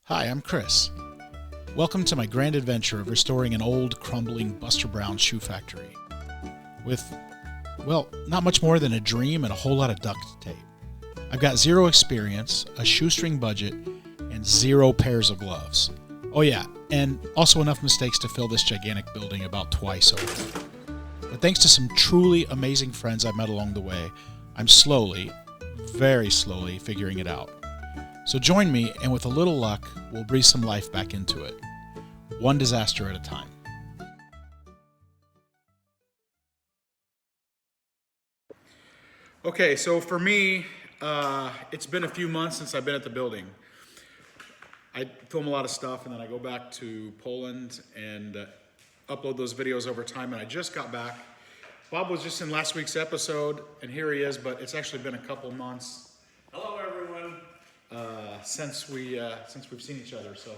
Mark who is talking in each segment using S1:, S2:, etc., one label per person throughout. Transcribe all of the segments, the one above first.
S1: Hi, I'm Chris. Welcome to my grand adventure of restoring an old, crumbling Buster Brown shoe factory. With, well, not much more than a dream and a whole lot of duct tape. I've got zero experience, a shoestring budget, and 0 pairs of gloves. Oh yeah, and also enough mistakes to fill this gigantic building about twice over. But thanks to some truly amazing friends I've met along the way, I'm slowly, very slowly figuring it out. So join me, and with a little luck, we'll breathe some life back into it. One disaster at a time. Okay, so for me, it's been a few months since I've been at the building. I film a lot of stuff, and then I go back to Poland and upload those videos over time, and I just got back. Bob was just in last week's episode, and here he is, but it's actually been a couple months.
S2: Hello, everyone.
S1: Since we've seen each other, so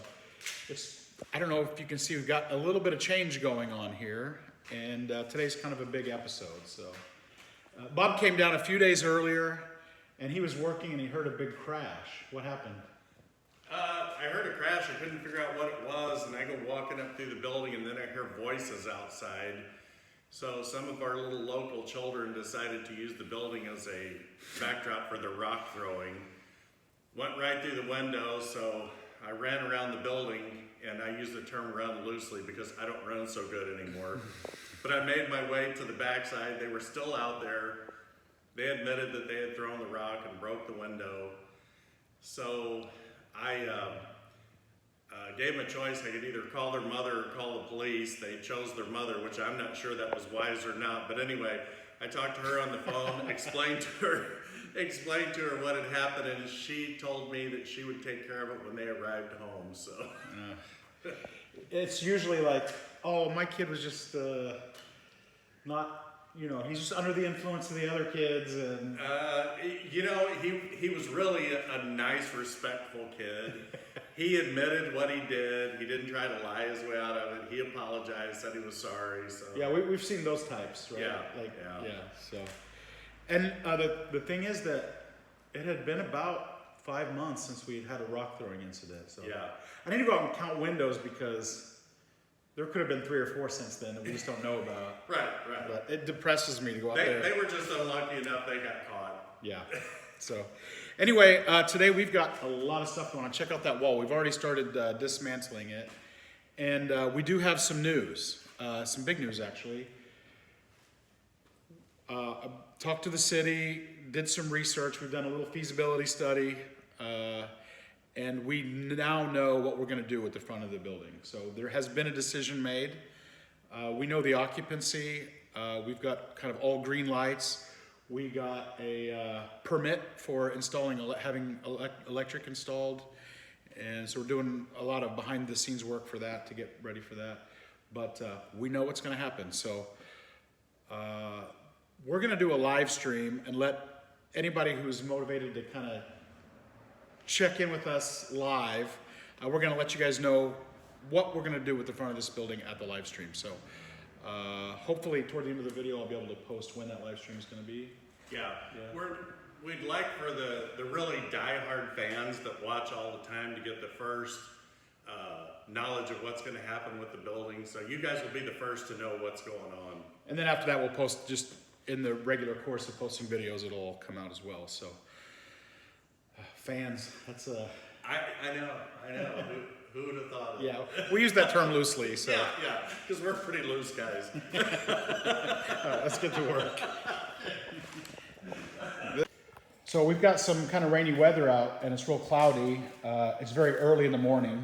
S1: I don't know if you can see, we've got a little bit of change going on here, and today's kind of a big episode. So Bob came down a few days earlier, and he was working, and he heard a big crash. What happened?
S2: I heard a crash. I couldn't figure out what it was, and I go walking up through the building, and then I hear voices outside. So some of our little local children decided to use the building as a backdrop for their rock throwing. Went right through the window, so I ran around the building, and I use the term run loosely because I don't run so good anymore. But I made my way to the backside. They were still out there. They admitted that they had thrown the rock and broke the window. So I gave them a choice. I could either call their mother or call the police. They chose their mother, which I'm not sure that was wise or not. But anyway, I talked to her on the phone, explained to her what had happened, and she told me that she would take care of it when they arrived home. So
S1: It's usually like, oh, my kid was just not, he's just under the influence of the other kids, and
S2: he was really a nice, respectful kid. He admitted what he did. He didn't try to lie his way out of it. He apologized, said he was sorry. So
S1: yeah, we've seen those types, right?
S2: Yeah.
S1: So, and the thing is that it had been about 5 months since we had a rock throwing incident. So
S2: yeah,
S1: I need to go out and count windows because there could have been 3 or 4 since then that we just don't know about.
S2: Right.
S1: But it depresses me to go out there.
S2: They were just unlucky enough they got caught.
S1: Yeah. So anyway, today we've got a lot of stuff going on. Check out that wall. We've already started dismantling it. And we do have some news, some big news actually. I talked to the city, did some research. We've done a little feasibility study. And we now know what we're going to do with the front of the building. So there has been a decision made. We know the occupancy. We've got kind of all green lights. We got a permit for having electric installed. And so we're doing a lot of behind the scenes work for that to get ready for that. But we know what's going to happen. So we're going to do a live stream and let anybody who's motivated to kind of check in with us live. We're going to let you guys know what we're going to do with the front of this building at the live stream. So hopefully toward the end of the video I'll be able to post when that live stream is going to be.
S2: Yeah. We'd like for the really diehard fans that watch all the time to get the first knowledge of what's going to happen with the building. So you guys will be the first to know what's going on.
S1: And then after that we'll post, just in the regular course of posting videos, it'll all come out as well. So fans, that's
S2: I know. Who would have thought of it?
S1: Yeah, we use that term loosely. So
S2: yeah, because we're pretty loose guys.
S1: All right, let's get to work. So we've got some kind of rainy weather out, and it's real cloudy. It's very early in the morning,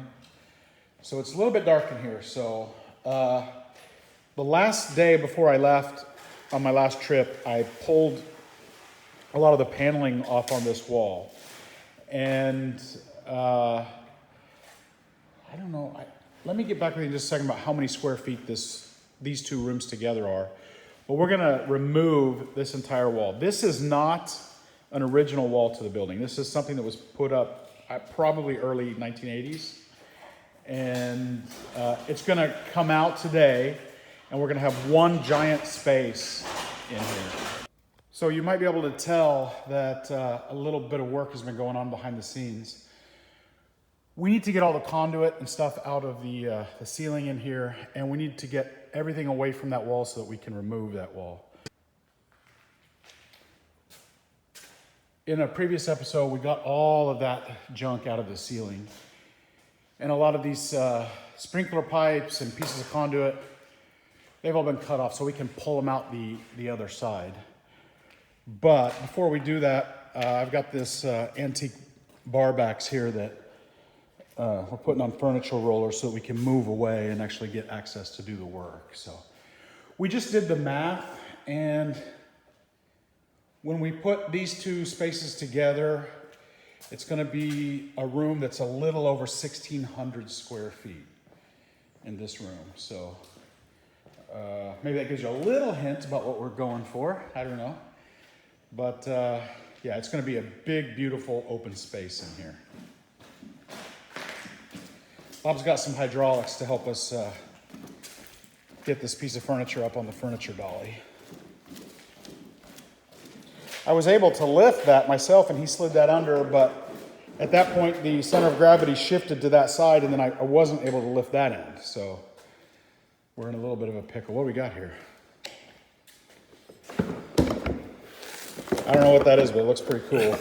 S1: so it's a little bit dark in here. So the last day before I left on my last trip, I pulled a lot of the paneling off on this wall. And I don't know, let me get back with you in just a second about how many square feet these 2 rooms together are. But we're gonna remove this entire wall. This is not an original wall to the building. This is something that was put up at probably early 1980s. And it's gonna come out today, and we're gonna have one giant space in here. So you might be able to tell that a little bit of work has been going on behind the scenes. We need to get all the conduit and stuff out of the ceiling in here, and we need to get everything away from that wall so that we can remove that wall. In a previous episode, we got all of that junk out of the ceiling. And a lot of these sprinkler pipes and pieces of conduit, they've all been cut off so we can pull them out the other side. But before we do that, I've got this antique bar backs here that we're putting on furniture rollers so that we can move away and actually get access to do the work. So we just did the math, and when we put these two spaces together, it's going to be a room that's a little over 1,600 square feet in this room. So maybe that gives you a little hint about what we're going for. I don't know. But yeah, it's going to be a big, beautiful open space in here. Bob's got some hydraulics to help us get this piece of furniture up on the furniture dolly. I was able to lift that myself and he slid that under, but at that point the center of gravity shifted to that side and then I wasn't able to lift that end. So we're in a little bit of a pickle. What do we got here? I don't know what that is, but it looks pretty cool.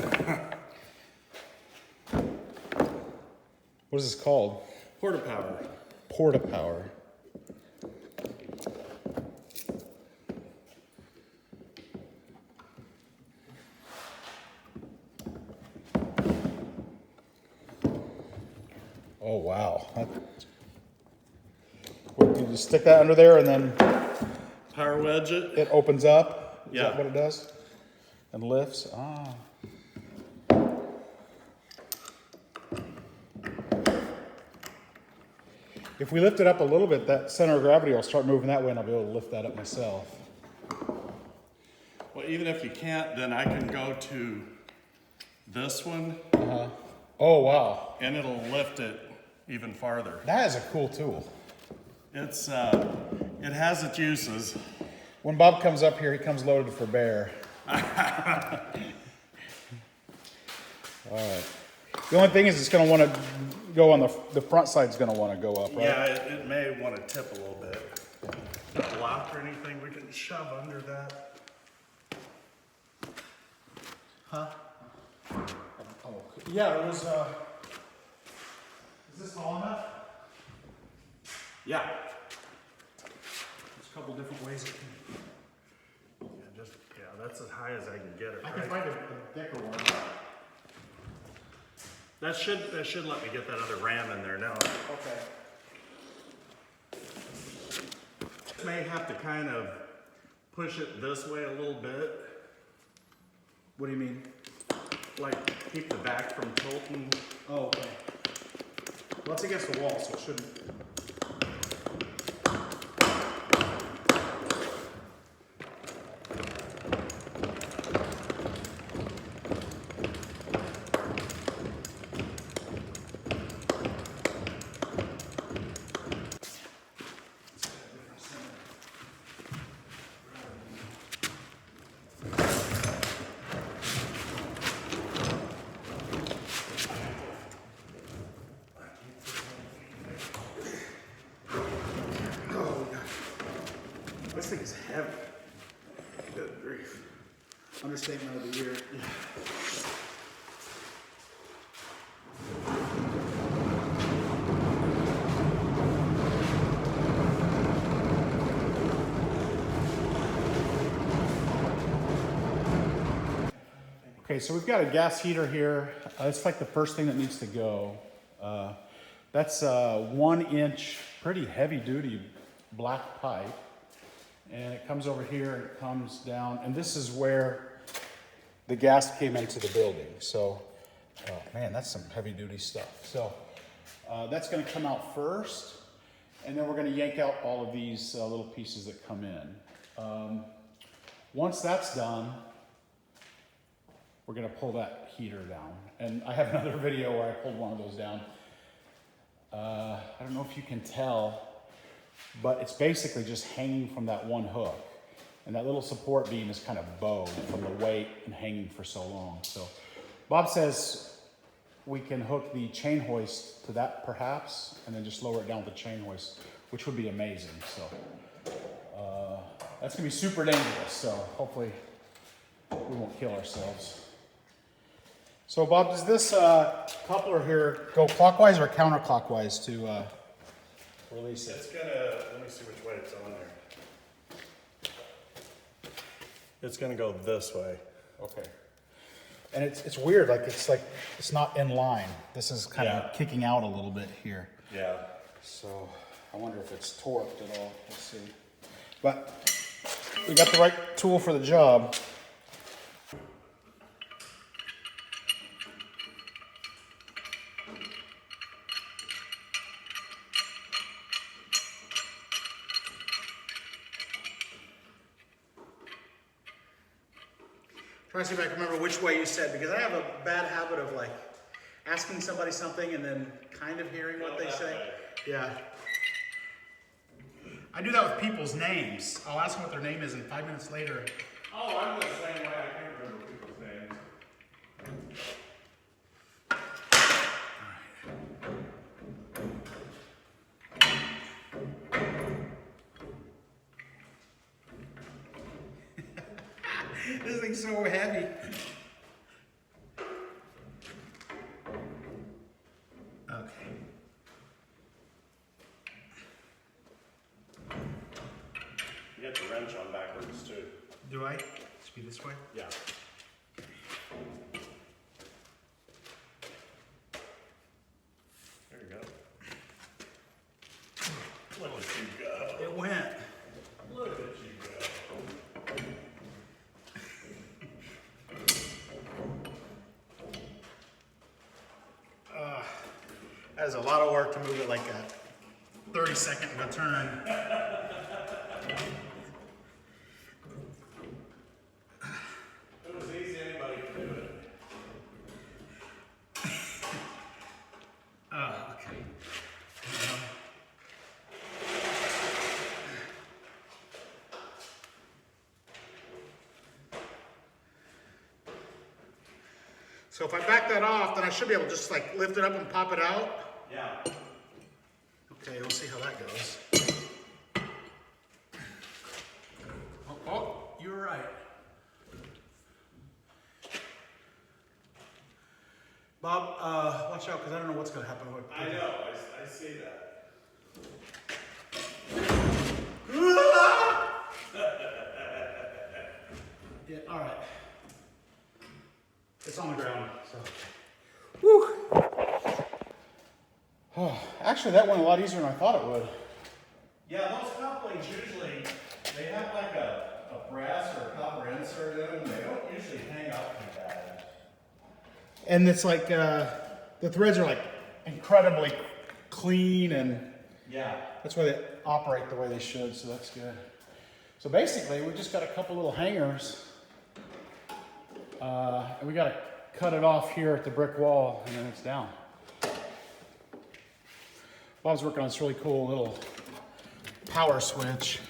S1: What is this called?
S2: Porta power.
S1: Porta power. Oh, wow. What, you just stick that under there and then
S2: Power wedge it.
S1: it opens up? Is
S2: Yeah.
S1: that what it does? And lifts? Ah. If we lift it up a little bit, that center of gravity will start moving that way and I'll be able to lift that up myself.
S2: Well, even if you can't, then I can go to this one
S1: Oh, wow.
S2: and it'll lift it even farther.
S1: That is a cool tool.
S2: It's it has its uses.
S1: When Bob comes up here, he comes loaded for bear. All right. The only thing is it's going to want to go on the front side's going to want to go up, right?
S2: Yeah, it may want to tip a little bit. A block or anything we can shove under that.
S1: Huh? Oh, yeah, it was, is this tall enough?
S2: Yeah.
S1: There's a couple different ways it can.
S2: Yeah, that's as high as I can get it.
S1: I can
S2: Right?
S1: find a thicker one.
S2: That should let me get that other ram in there now.
S1: Okay.
S2: May have to kind of push it this way a little bit,
S1: What do you mean?
S2: like keep the back from tilting.
S1: Oh, okay. Well, it's against the wall, so it shouldn't.
S2: This thing is heavy. Good grief.
S1: Understatement of the year. Okay, so we've got a gas heater here. It's like the first thing that needs to go. That's a 1-inch, pretty heavy duty black pipe. And it comes over here and it comes down. And this is where the gas came into the building. So, man, that's some heavy duty stuff. So that's gonna come out first. And then we're gonna yank out all of these little pieces that come in. Once that's done, we're gonna pull that heater down. And I have another video where I pulled one of those down. I don't know if you can tell, but it's basically just hanging from that one hook. And that little support beam is kind of bowed from the weight and hanging for so long. So Bob says we can hook the chain hoist to that perhaps, and then just lower it down with the chain hoist, which would be amazing. So that's gonna be super dangerous. So hopefully we won't kill ourselves. So Bob, does this coupler here go clockwise or counterclockwise to release it?
S2: It's gonna, let me see which way it's on there. It's gonna go this way.
S1: Okay. And it's weird, like it's not in line. This is kind of kicking out a little bit here.
S2: Yeah.
S1: So I wonder if it's torqued at all. Let's see. But we got the right tool for the job.
S3: Trying to see if I can remember which way you said, because I have a bad habit of like asking somebody something and then kind of hearing what they say. Yeah. I do that with people's names. I'll ask them what their name is, and 5 minutes later.
S2: Oh, I'm the same way. I can't remember people's names.
S3: This thing's so heavy. Okay.
S2: You get the wrench on backwards too.
S3: Do I? Should be this way?
S2: Yeah. There you go. Look at you go.
S3: It went.
S2: Look at you go.
S3: That is a lot of work to move it like a 30-second of a turn.
S2: If it was easy, anybody could do it.
S3: Okay. So if I back that off, then I should be able to just like lift it up and pop it out.
S2: Yeah.
S3: Okay, we'll see how that goes. Oh, you were right. Bob, watch out, because I don't know what's going to happen.
S2: I know. I see that.
S3: Yeah, all right. It's on the ground, so. Whew.
S1: Oh, actually, that went a lot easier than I thought it would.
S2: Yeah, those couplings usually, they have like a brass or a copper insert in them. They don't usually hang up too bad.
S1: And it's like the threads are like incredibly clean, and
S2: Yeah.
S1: that's why they operate the way they should. So that's good. So basically, we just got a couple little hangers, and we got to cut it off here at the brick wall, and then it's down. Bob's working on this really cool little power switch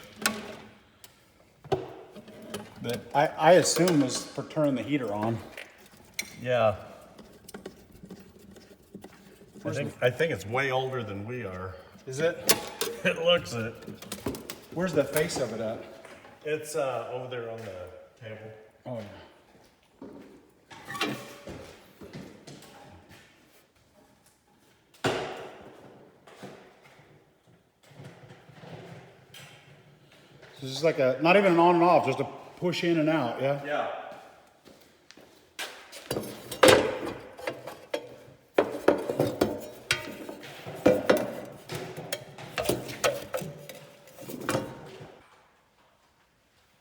S1: that I assume is for turning the heater on.
S2: Yeah. I think it's way older than we are.
S1: Is it?
S2: It looks it.
S1: Where's the face of it at?
S2: It's over there on the table.
S1: Oh, yeah. This is like a, not even an on and off, just a push in and out, yeah?
S2: Yeah.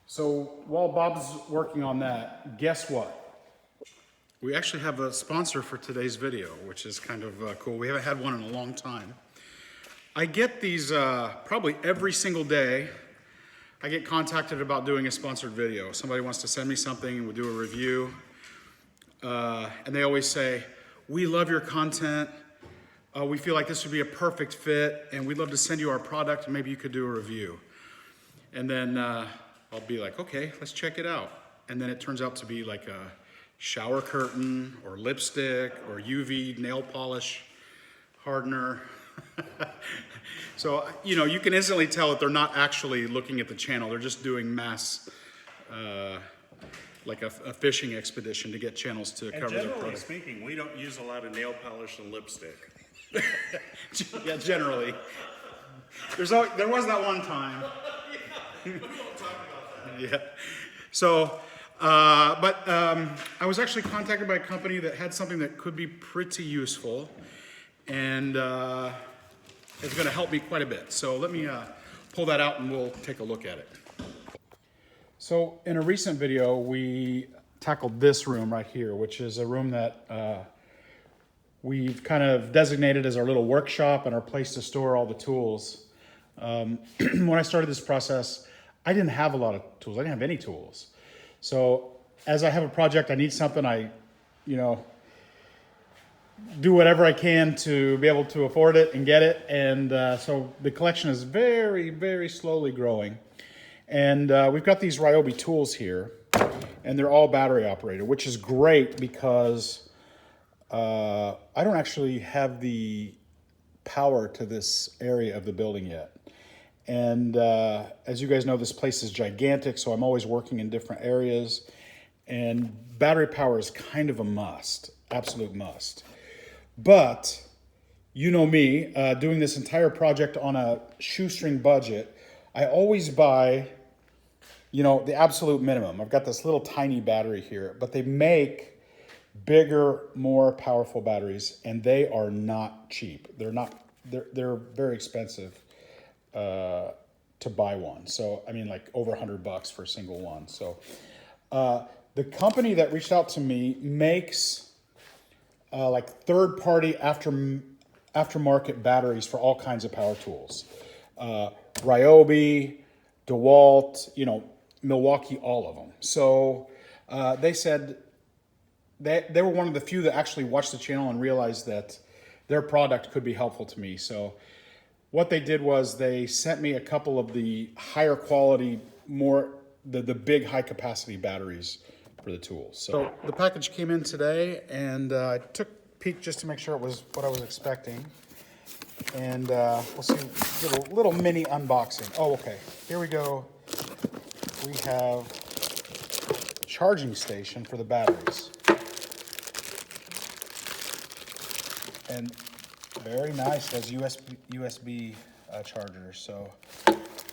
S1: So while Bob's working on that, guess what? We actually have a sponsor for today's video, which is kind of cool. We haven't had one in a long time. I get these probably every single day. I get contacted about doing a sponsored video. Somebody wants to send me something and we'll do a review. And they always say, we love your content. We feel like this would be a perfect fit, and we'd love to send you our product and maybe you could do a review. And then I'll be like, okay, let's check it out. And then it turns out to be like a shower curtain or lipstick or UV nail polish hardener. So, you know, you can instantly tell that they're not actually looking at the channel. They're just doing mass, like a fishing expedition to get channels to
S2: And
S1: cover their
S2: generally
S1: product.
S2: speaking, we don't use a lot of nail polish and lipstick.
S1: Yeah, generally. There was that one time.
S2: We won't talk about that.
S1: Yeah. So, I was actually contacted by a company that had something that could be pretty useful, and it's going to help me quite a bit. So let me pull that out and we'll take a look at it. So in a recent video, we tackled this room right here, which is a room that we've kind of designated as our little workshop and our place to store all the tools. When I started this process, I didn't have a lot of tools. I didn't have any tools. So as I have a project, I need something, I, you know, do whatever I can to be able to afford it and get it. And so the collection is very, very slowly growing. And we've got these Ryobi tools here, and they're all battery operated, which is great because I don't actually have the power to this area of the building yet. And as you guys know, this place is gigantic, so I'm always working in different areas. And battery power is kind of a must, absolute must. But you know me, doing this entire project on a shoestring budget, I always buy, you know, the absolute minimum. I've got this little tiny battery here, but they make bigger, more powerful batteries, and they are not cheap. They're very expensive to buy one. So, I mean, like over $100 for a single one. So, the company that reached out to me makes like third-party aftermarket batteries for all kinds of power tools. Ryobi, DeWalt, you know, Milwaukee, all of them. So they said they were one of the few that actually watched the channel and realized that their product could be helpful to me. So what they did was they sent me a couple of the higher quality, the big high capacity batteries for the tools. So the package came in today, and I took a peek just to make sure it was what I was expecting. And we'll see, get a little mini unboxing. Oh, okay, here we go. We have a charging station for the batteries. And very nice, has USB chargers, so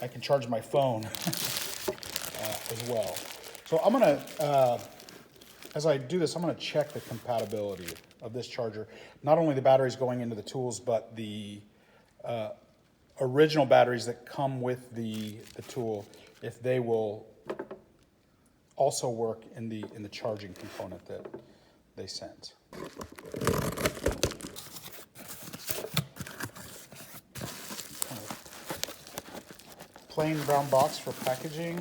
S1: I can charge my phone as well. So I'm gonna, as I do this, I'm gonna check the compatibility of this charger. Not only the batteries going into the tools, but the original batteries that come with the tool, if they will also work in the charging component that they sent. Plain brown box for packaging.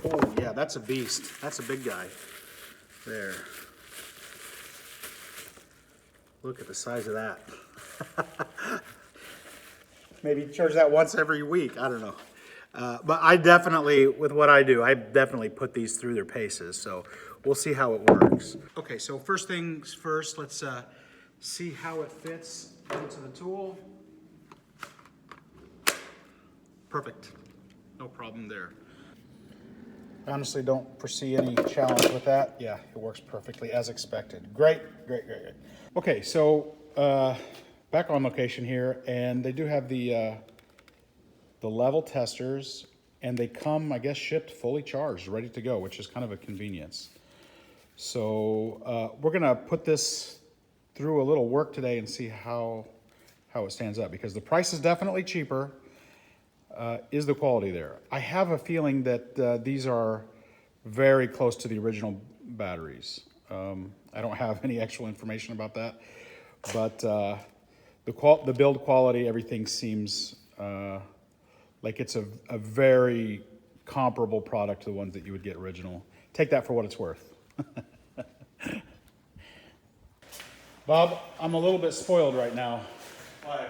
S1: Oh yeah, that's a beast. That's a big guy. There. Look at the size of that. Maybe charge that once every week. I don't know. But I definitely, with what I do, I definitely put these through their paces. So we'll see how it works. Okay, so first things first, let's see how it fits into the tool. Perfect. No problem there. I honestly don't foresee any challenge with that. Yeah, it works perfectly as expected. Great, great, great, great. Okay, so back on location here, and they do have the level testers, and they come, I guess, shipped fully charged, ready to go, which is kind of a convenience. So we're gonna put this through a little work today and see how it stands up, because the price is definitely cheaper. Is the quality there? I have a feeling that these are very close to the original batteries. I don't have any actual information about that, but the build quality, everything seems like it's a very comparable product to the ones that you would get original. Take that for what it's worth. Bob, I'm a little bit spoiled right now.
S2: Why?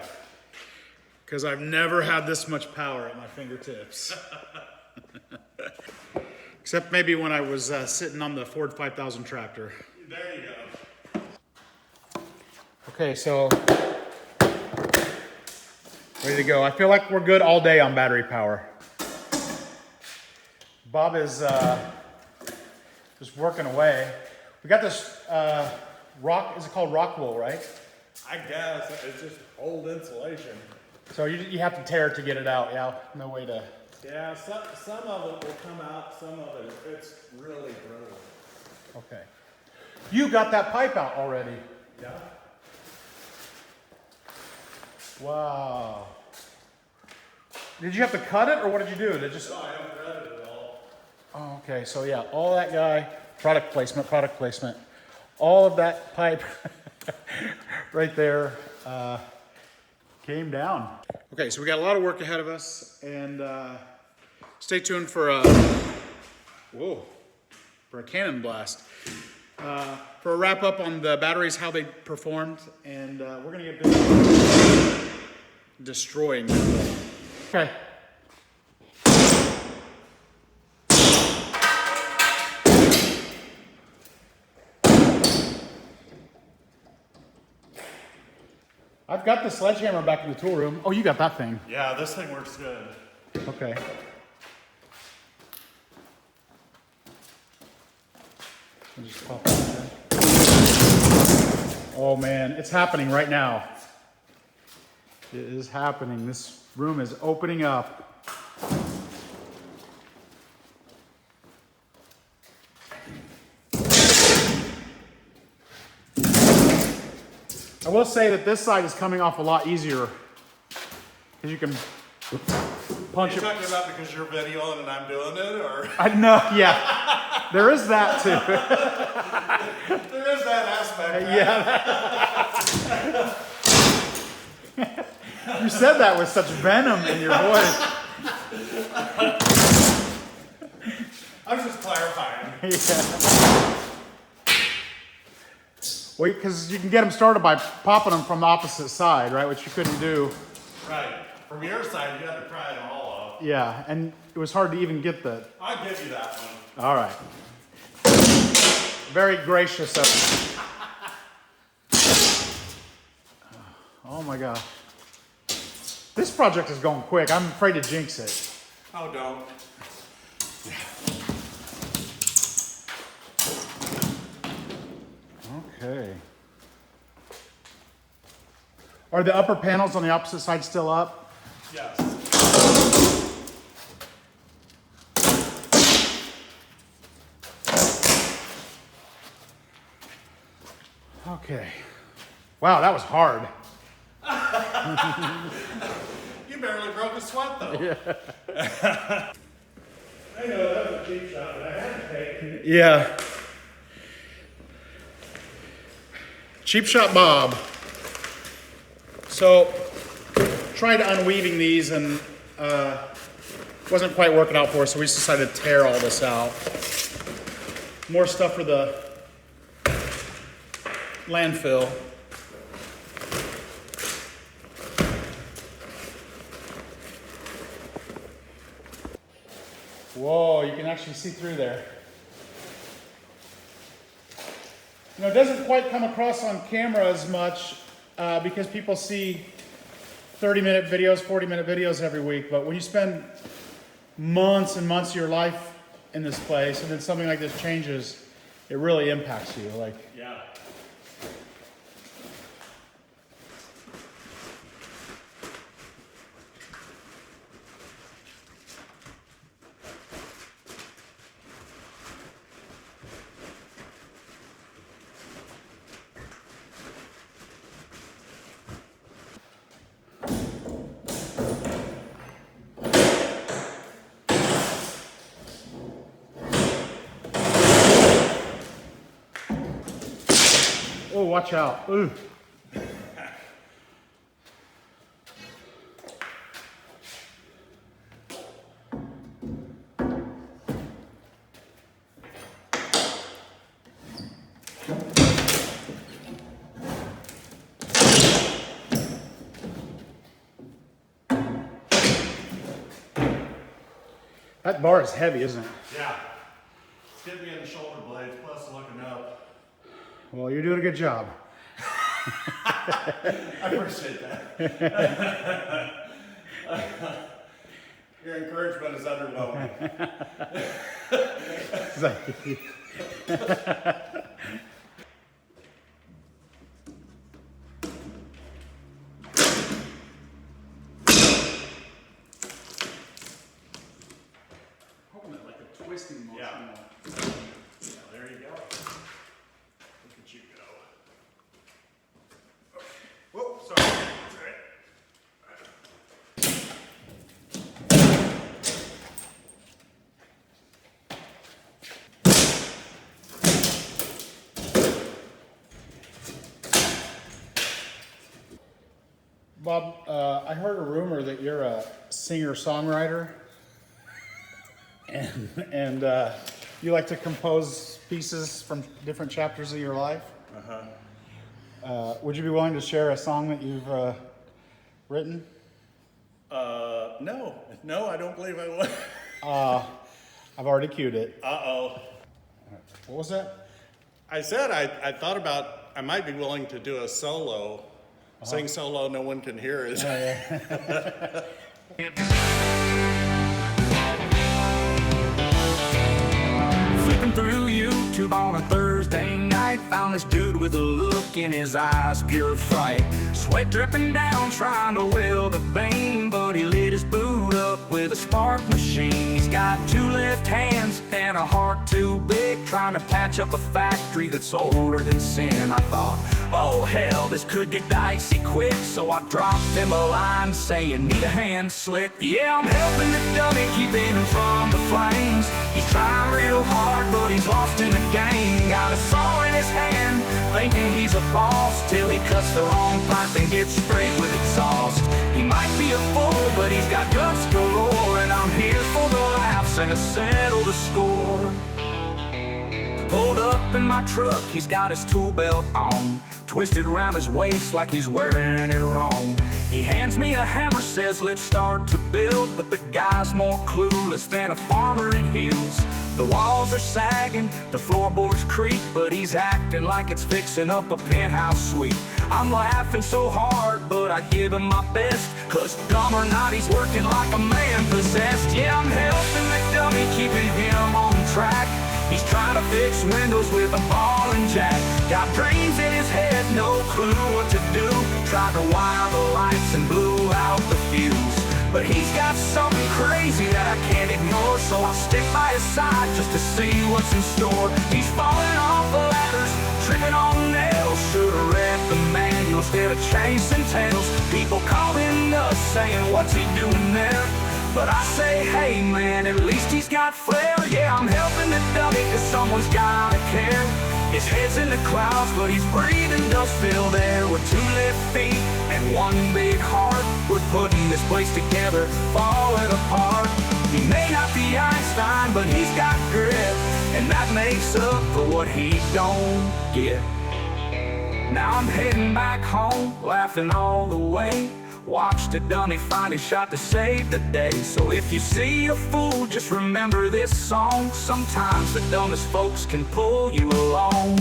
S1: Because I've never had this much power at my fingertips. Except maybe when I was sitting on the Ford 5000 tractor.
S2: There you go.
S1: Okay, so ready to go. I feel like we're good all day on battery power. Bob is just working away. We got this rock, is it called rock wool, right?
S2: I guess it's just old insulation.
S1: So you have to tear it to get it out, yeah? No way to...
S2: Yeah, some of it will come out, some of it, it's really brittle.
S1: Okay. You got that pipe out already.
S2: Yeah.
S1: Wow. Did you have to cut it, or what did you do? Did just...
S2: No, I haven't read it at all.
S1: Oh, okay, so yeah, all that guy, product placement. All of that pipe right there came down. Okay, so we got a lot of work ahead of us, and stay tuned for a cannon blast. For a wrap up on the batteries, how they performed, and we're gonna get busy destroying them. Okay. I've got the sledgehammer back in the tool room. Oh, you got that thing.
S2: Yeah, this thing works good.
S1: Okay. I'll just pop that in. Oh man, it's happening right now. It is happening. This room is opening up. I will say that this side is coming off a lot easier because you can punch
S2: Are you
S1: it.
S2: talking about because you're videoing and I'm doing it, or?
S1: I know, yeah. There is that too.
S2: There is that aspect.
S1: Yeah. You said that with such venom in your voice.
S2: I'm just clarifying.
S1: Yeah. Well, because you can get them started by popping them from the opposite side, right? Which you couldn't do.
S2: Right. From your side, you have to pry them all off.
S1: Yeah, and it was hard to even get the...
S2: I'll give you that one.
S1: All right. Very gracious of you. Oh my gosh. This project is going quick. I'm afraid to jinx it.
S2: Oh, don't.
S1: Okay. Are the upper panels on the opposite side still up?
S2: Yes.
S1: Okay. Wow, that was hard.
S2: You barely broke a sweat, though.
S1: Yeah.
S2: I know that was a cheap shot, but I had to take it.
S1: Yeah. Cheap shot Bob. So, tried unweaving these and wasn't quite working out for us, so we just decided to tear all this out. More stuff for the landfill. Whoa, you can actually see through there. You know, it doesn't quite come across on camera as much because people see 30-minute videos, 40-minute videos every week, but when you spend months and months of your life in this place and then something like this changes, it really impacts you. Like,
S2: Yeah.
S1: oh, watch out. Ooh. That bar is heavy, isn't it?
S2: Yeah. hit me in the shoulder blades, plus looking up.
S1: Well, you're doing a good job.
S2: I appreciate that. Your encouragement is underwhelming.
S1: Holding it like a twisting motion.
S2: Yeah. There you go. Look at you go. Whoa, sorry. That's all right.
S1: Bob, I heard a rumor that you're a singer-songwriter, and you like to compose pieces from different chapters of your life. Would you be willing to share a song that you've written?
S2: No, I don't believe I would.
S1: I've already cued it.
S2: Uh-oh.
S1: What was that?
S2: I said I thought about, I might be willing to do a solo. Sing solo, no one can hear it.
S4: Flipping through YouTube on a Thursday night, found this dude with a look in his eyes, pure fright. Sweat dripping down, trying to will the vein, but he lit his boot up with a spark machine. He's got 2 left hands and a heart too big, trying to patch up a factory that's older than sin. I thought, oh hell, this could get dicey quick, so I dropped him a line saying, need a hand slick. Yeah, I'm helping the dummy, keeping him from the flames. He's trying real hard, but he's lost in the game. Got a saw in his hand, thinking he's a boss, till he cuts the wrong pipe and gets sprayed with exhaust. He might be a fool, but he's got guts galore, and I'm here for the laughs and to settle the score. Pulled up in my truck, he's got his tool belt on, twisted around his waist like he's wearing it wrong. He hands me a hammer, says let's start to build, but the guy's more clueless than a farmer in heels. The walls are sagging, the floorboards creak, but he's acting like it's fixing up a penthouse suite. I'm laughing so hard, but I give him my best, cause dumb or not, he's working like a man possessed. Yeah, I'm helping the dummy, keeping him on track. He's trying to fix windows with a ball and jack. Got brains in his head, no clue what to do. Tried to wire the lights and blew out the fuse. But he's got something crazy that I can't ignore, so I'll stick by his side just to see what's in store. He's falling off the ladders, tripping on nails. Should've read the manual instead of chasing tails. People calling us saying, what's he doing there? But I say, hey man, at least he's got flair. Yeah, I'm helping the dummy, cause someone's gotta care. His head's in the clouds, but he's breathing dust-filled air. With 2 left feet and 1 big heart, we're putting this place together, falling apart. He may not be Einstein, but he's got grit, and that makes up for what he don't get. Now I'm heading back home, laughing all the way. Watched a dummy find his shot to save the day. So if you see a fool, just remember this song. Sometimes the dumbest folks can pull you along.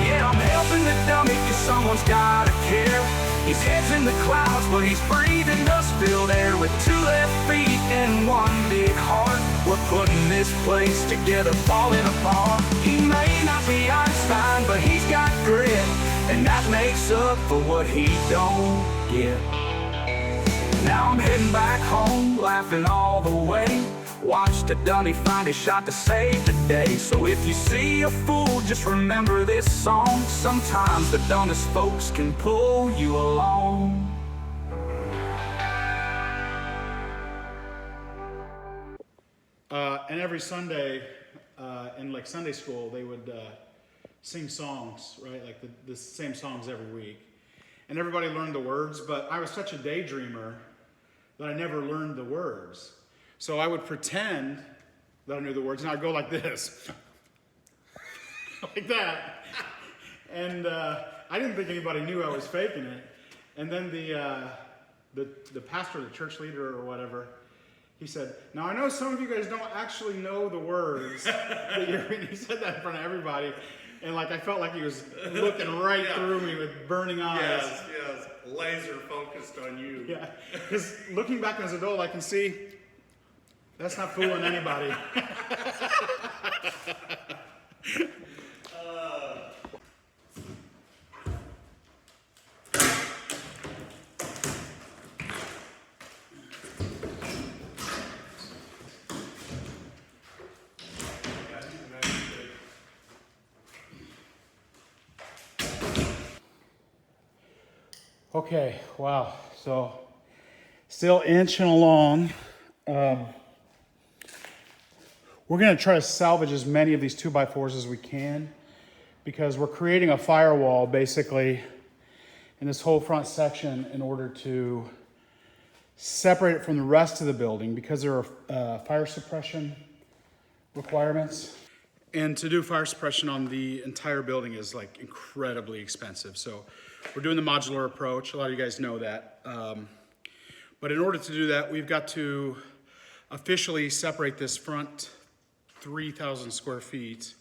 S4: Yeah, I'm helping the dummy, cause someone's gotta care. His head's in the clouds, but he's breathing dust-filled air. With 2 left feet and 1 big heart, we're putting this place together, falling apart. He may not be Einstein, but he's got grit, and that makes up for what he don't get. Now I'm heading back home, laughing all the way. Watched a dummy find his shot to save the day. So if you see a fool, just remember this song. Sometimes the dumbest folks can pull you along.
S1: And every Sunday, in like Sunday school, they would sing songs, right? Like the same songs every week. And everybody learned the words, but I was such a daydreamer that I never learned the words. So I would pretend that I knew the words, and I'd go like this. Like that. And I didn't think anybody knew I was faking it. And then the pastor, the church leader or whatever, he said, now I know some of you guys don't actually know the words that you're reading. He said that in front of everybody. And like, I felt like he was looking right through me with burning eyes.
S2: Yes, laser focused on you.
S1: Yeah, because looking back as an adult, I can see that's not fooling anybody. Okay, wow, so still inching along. We're gonna try to salvage as many of these 2x4s as we can because we're creating a firewall basically in this whole front section in order to separate it from the rest of the building because there are fire suppression requirements. And to do fire suppression on the entire building is like incredibly expensive. So we're doing the modular approach. A lot of you guys know that. But in order to do that, we've got to officially separate this front 3,000 square feet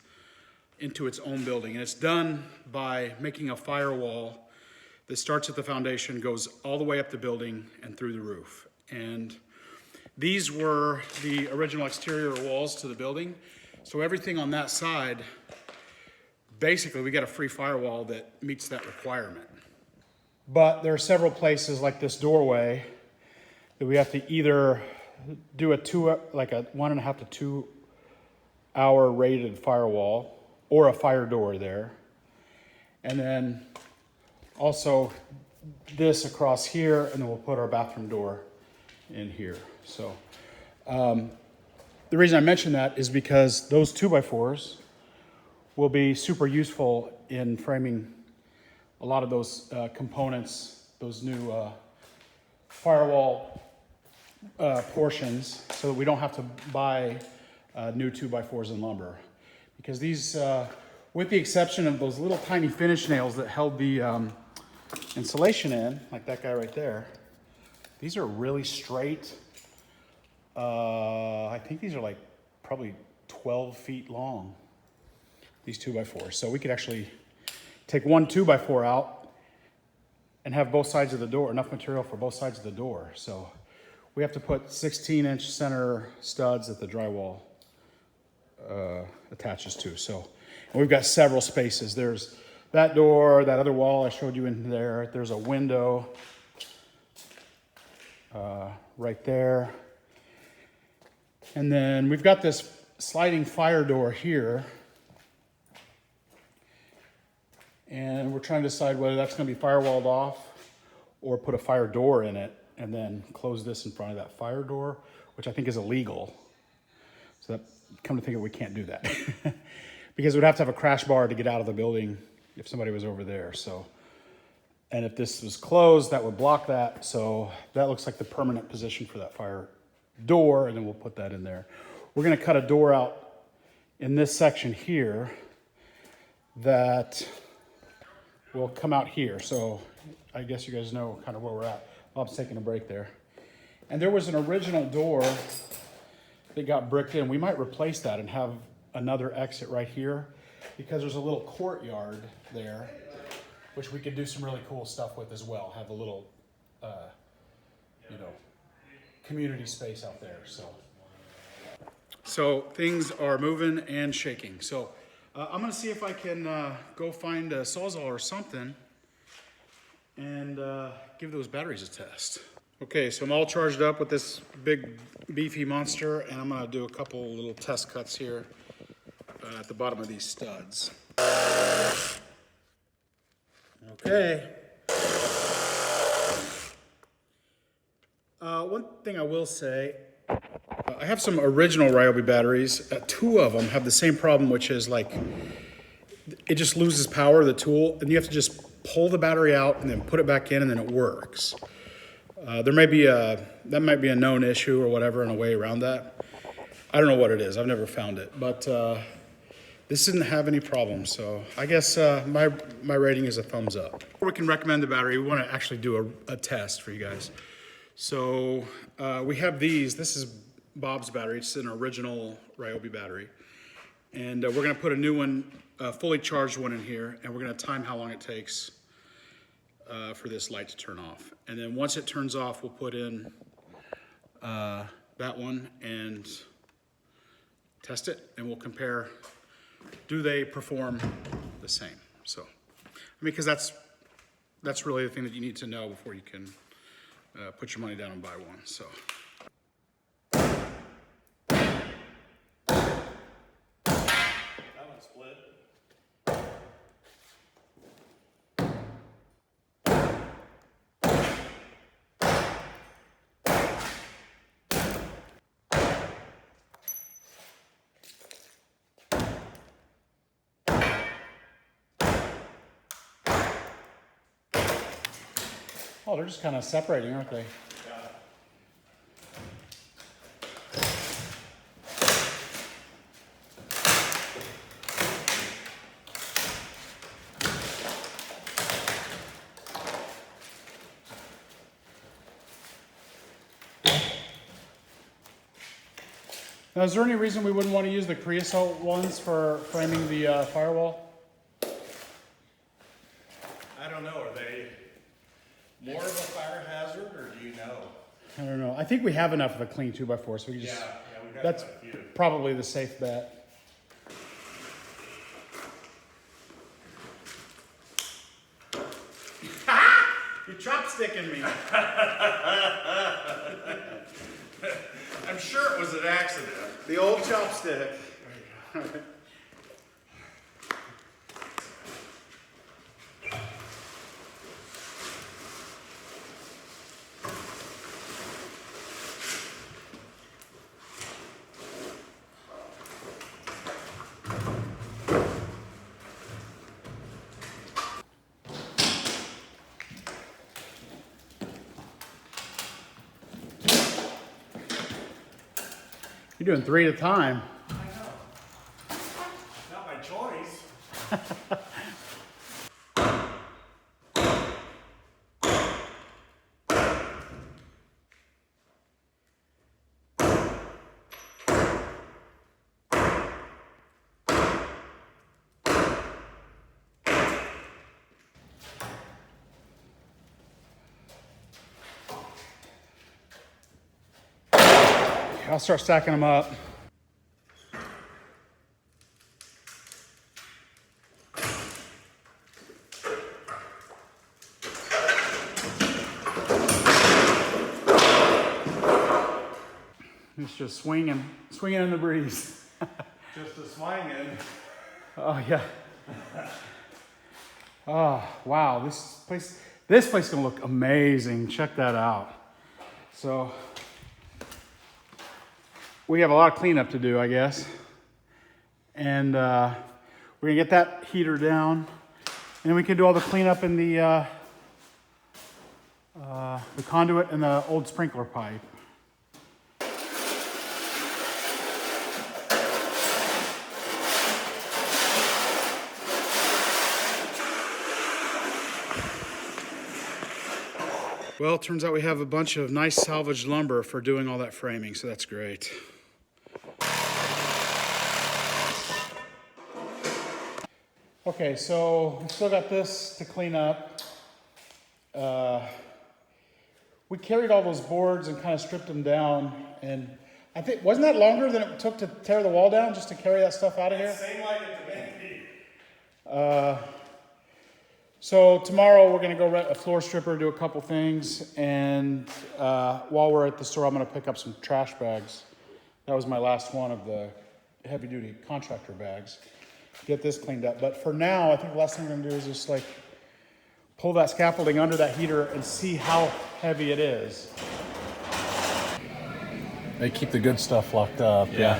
S1: into its own building. And it's done by making a firewall that starts at the foundation, goes all the way up the building and through the roof. And these were the original exterior walls to the building. So everything on that side, basically we got a free firewall that meets that requirement. But there are several places like this doorway that we have to either do a 1.5 to 2 hour rated firewall or a fire door there. And then also this across here, and then we'll put our bathroom door in here. So the reason I mention that is because those 2x4s will be super useful in framing a lot of those components, those new firewall portions, so that we don't have to buy new 2x4s in lumber. Because these, with the exception of those little tiny finish nails that held the insulation in, like that guy right there, these are really straight. I think these are like probably 12 feet long, these 2x4s. So we could actually take one 2x4 out and have both sides of the door, enough material for both sides of the door. So we have to put 16-inch center studs that the drywall attaches to. So, and we've got several spaces. There's that door, that other wall I showed you in there. There's a window right there. And then we've got this sliding fire door here. And we're trying to decide whether that's going to be firewalled off or put a fire door in it and then close this in front of that fire door, which I think is illegal. So that, come to think of it, we can't do that. Because we'd have to have a crash bar to get out of the building if somebody was over there. So, and if this was closed, that would block that. So that looks like the permanent position for that fire door, and then we'll put that in there. We're going to cut a door out in this section here that will come out here. So I guess you guys know kind of where we're at. Bob's taking a break there. And there was an original door that got bricked in. We might replace that and have another exit right here because there's a little courtyard there, which we could do some really cool stuff with as well. Have a little, community space out there. So things are moving and shaking. So I'm gonna see if I can go find a Sawzall or something and give those batteries a test. Okay, so I'm all charged up with this big beefy monster, and I'm gonna do a couple little test cuts here at the bottom of these studs. Okay. One thing I will say, I have some original Ryobi batteries. 2 of them have the same problem, which is like, it just loses power, the tool, and you have to just pull the battery out and then put it back in and then it works. That might be a known issue or whatever and a way around that. I don't know what it is, I've never found it, but this didn't have any problems, so I guess my rating is a thumbs up. Before we can recommend the battery, we want to actually do a test for you guys. So we have these. This is Bob's battery. It's an original Ryobi battery. And we're going to put a new one, a fully charged one in here, and we're going to time how long it takes for this light to turn off. And then once it turns off, we'll put in that one and test it, and we'll compare, do they perform the same? So, I mean, because that's really the thing that you need to know before you can put your money down and buy one, so.
S2: That one split.
S1: Oh, they're just kind of separating, aren't they? Now, is there any reason we wouldn't want to use the creosote ones for framing the firewall?
S2: I don't know, are they more of a fire hazard, or do you know?
S1: I don't know. I think we have enough of a clean 2x4, so we can just.
S2: Yeah, we got
S1: That's
S2: quite a few.
S1: probably the safe bet.
S3: You're chopsticking me.
S2: I'm sure it was an accident.
S3: The old chopstick.
S1: You're doing 3 at a time.
S2: I know. Not my choice.
S1: I'll start stacking them up. It's just swinging in the breeze.
S2: Just a swinging.
S1: Oh yeah. Oh wow, this place gonna look amazing. Check that out. So we have a lot of cleanup to do, I guess. And we're gonna get that heater down, and then we can do all the cleanup in the conduit and the old sprinkler pipe. Well, it turns out we have a bunch of nice salvaged lumber for doing all that framing, so that's great. Okay, so we still got this to clean up. We carried all those boards and kind of stripped them down, and I think, wasn't that longer than it took to tear the wall down just to carry that stuff out of here?
S2: Same like at the Vandy.
S1: So tomorrow we're gonna go rent a floor stripper, do a couple things, and while we're at the store, I'm gonna pick up some trash bags. That was my last one of the heavy duty contractor bags. Get this cleaned up. But for now, I think the last thing we're gonna do is just like pull that scaffolding under that heater and see how heavy it is. They keep the good stuff locked up.
S2: Yeah.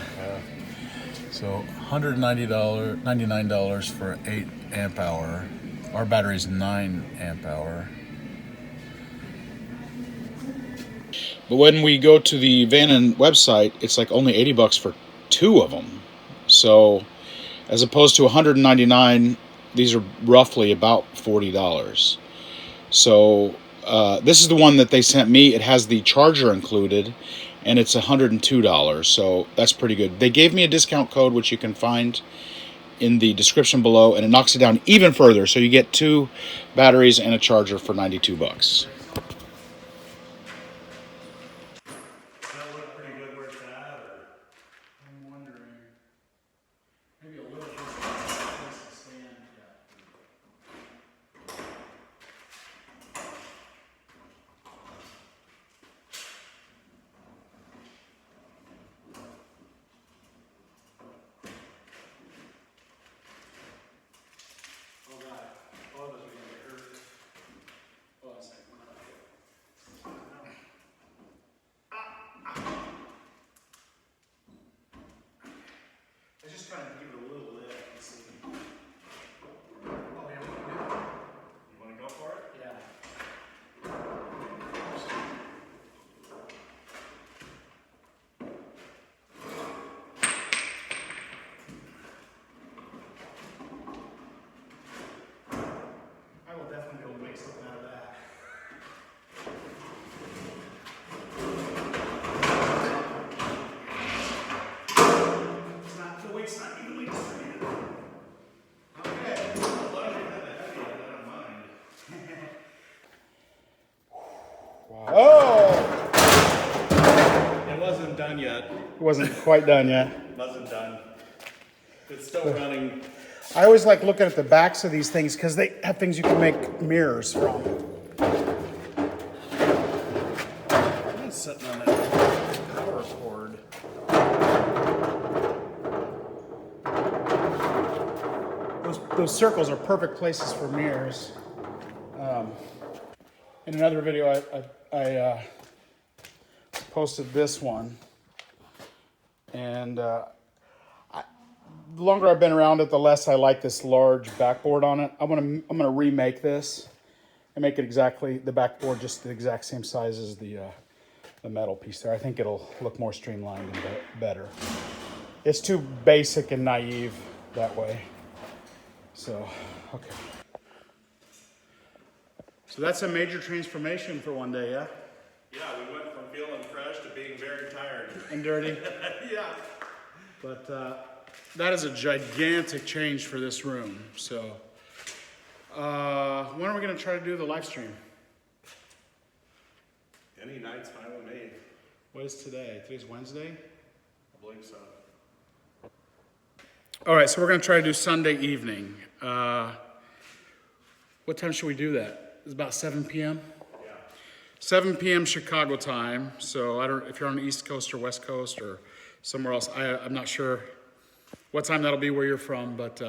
S5: So $199 for 8 amp hour. Our battery's 9 amp hour.
S1: But when we go to the Vanon website, it's like only $80 for 2 of them. So as opposed to $199, these are roughly about $40. So this is the one that they sent me. It has the charger included, and it's $102, so that's pretty good. They gave me a discount code, which you can find in the description below, and it knocks it down even further, so you get 2 batteries and a charger for $92.
S2: Does that look pretty good where it's at? Or?
S1: I'm wondering, maybe a little bit of stand.
S3: I was just trying to give it a little lift and see.
S2: You want to go for it?
S3: Yeah. I will definitely be able to make something out of that. The weight's not evenly distributed. Okay.
S2: As long as you're kind of heavy, I don't mind.
S1: Oh!
S2: It wasn't done yet.
S1: It wasn't quite done yet.
S2: Wasn't done. It's still running.
S1: I always like looking at the backs of these things because they have things you can make mirrors from.
S2: I'm sitting on that power cord.
S1: Those circles are perfect places for mirrors. In another video, I posted this one, and the longer I've been around it, the less I like this large backboard on it. I'm gonna remake this and make it exactly the backboard, just the exact same size as the metal piece there. I think it'll look more streamlined and better. It's too basic and naive that way. So, okay. So that's a major transformation for one day, yeah?
S2: Yeah, we went from feeling fresh to being very tired.
S1: And dirty.
S2: Yeah.
S1: But that is a gigantic change for this room. So, when are we going to try to do the live stream?
S2: Any night's fine with me.
S1: What is today? Today's Wednesday?
S2: I believe so.
S1: All right, so we're going to try to do Sunday evening. What time should we do that? It's about 7 p.m.?
S2: Yeah.
S1: 7 p.m. Chicago time. So I don't if you're on the East Coast or West Coast or somewhere else. I'm not sure what time that'll be where you're from, but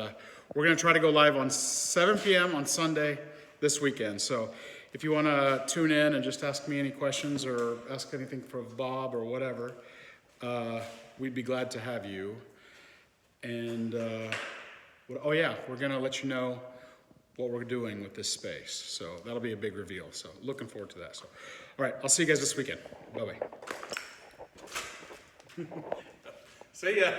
S1: we're going to try to go live on 7 p.m. on Sunday this weekend. So if you want to tune in and just ask me any questions or ask anything for Bob or whatever, we'd be glad to have you. And, oh yeah, we're going to let you know what we're doing with this space. So that'll be a big reveal. So looking forward to that. So, all right, I'll see you guys this weekend. Bye-bye.
S2: See ya.